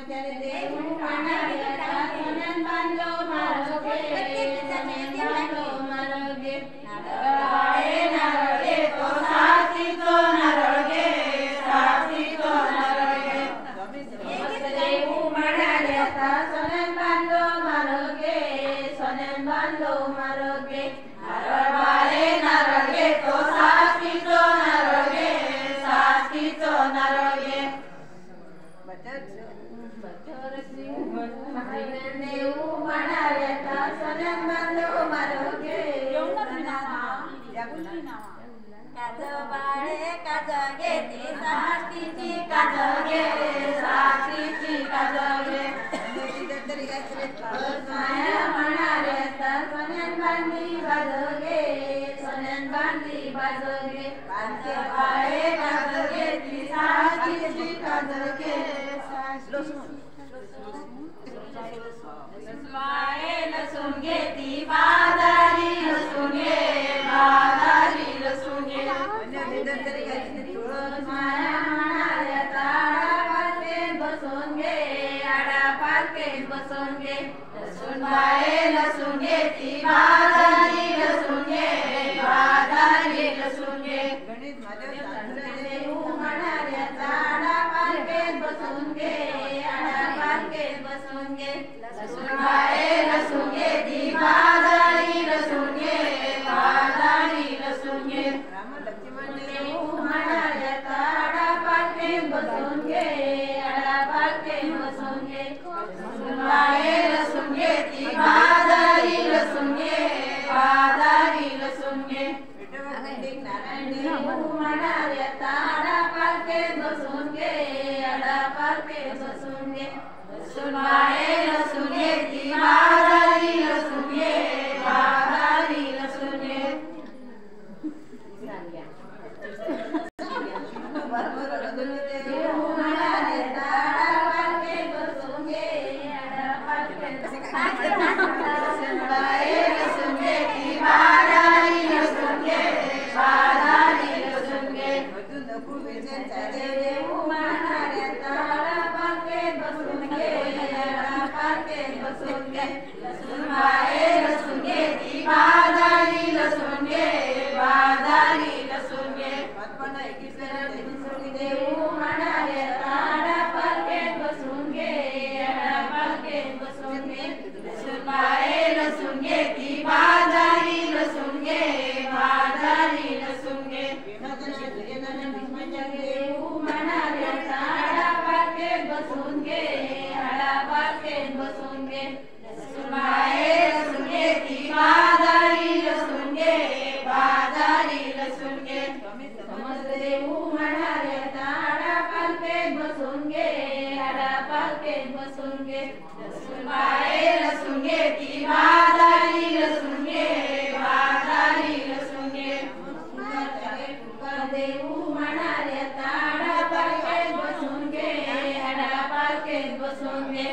त्याने देऊ म्हणाले आता सोन्यान बांधलो मारो गे सोन्यान बांधलो मारो गे नारळ गे तो साक्षीचो नारळ गे साक्षीचो नारळ गे देऊ म्हणाले आता सोन्यान बांधलो मारो गे सोन्यान बांधलो मारो गे नारळ गे तो साक्षीचो नारळ गे साक्षीचो नारळ गे देऊ म्हणाले आता सोन्यान बांधलो मारो गे काज बाळे काज गे ती साक्षीची काज गे साक्षीची काज गे माया म्हणाले आता सोन्यान बांधली बाज गे सोन्यान बांधली बाज गे काज बाळे काज गे ती साक्षीची काज गे माये लसूण घे ती बाजारी लसूण घे बाजारी लसूण घे माया म्हणाले आता आडापालकेत बसून घे आडापालकेत बसून घे लसूण बाये लसूण घे ती बाजारी लसूण घे बाजारी लसूण घे देऊ म्हणाले आता आडापालकेत बसून घे आडापालकेत बसून घे लसूण बाये लसूण घे ती बाजारी लसूण घे बाजारी लसूण घे देऊ म्हणाले आता आडापालकेत बसून घे आडापालकेत बसून घे लसूण बाये लसूण घे ती बाजारी लसूण घे बाजारी लसूण घे देऊ म्हणाले आता आडापालकेत बसून घे आडापालकेत बसून घे लसूण बाये लसूण घे ती बाजारी लसूण घे बाजारी लसूण घे देऊ म्हणाले आता आडापालकेत बसून घे आडापालकेत लसूण बाये लसूण घे ती बाजारी लसूण घे बाजारी लसूण घे देऊ म्हणाले आता आडापालकेत बसून घे आडापालकेत बसून घे लसूण बाये लसूण घे ती बाजारी लसूण घे बाजारी लसूण घे देऊ म्हणाले आता आडापालकेत बसून घे आडापालकेत बसून घे लसूण बाये लसूण घे ती बाजारी लसूण घे बाजारी लसूण घे देऊ म्हणाले आता आडापालकेत बसून घे आडापालकेत बसून घे लसूण बाये लसूण घे ती बाजारी लसूण घे बाजारी लसूण घे देऊ म्हणाले आता आडापालकेत बसून घे आडापालकेत बसून घे लसूण बाये लसूण घे ती बाजारी लसूण घे बाजारी लसूण घे देऊ म्हणाले आता आडापालकेत बसून घे आडापालकेत बसून घे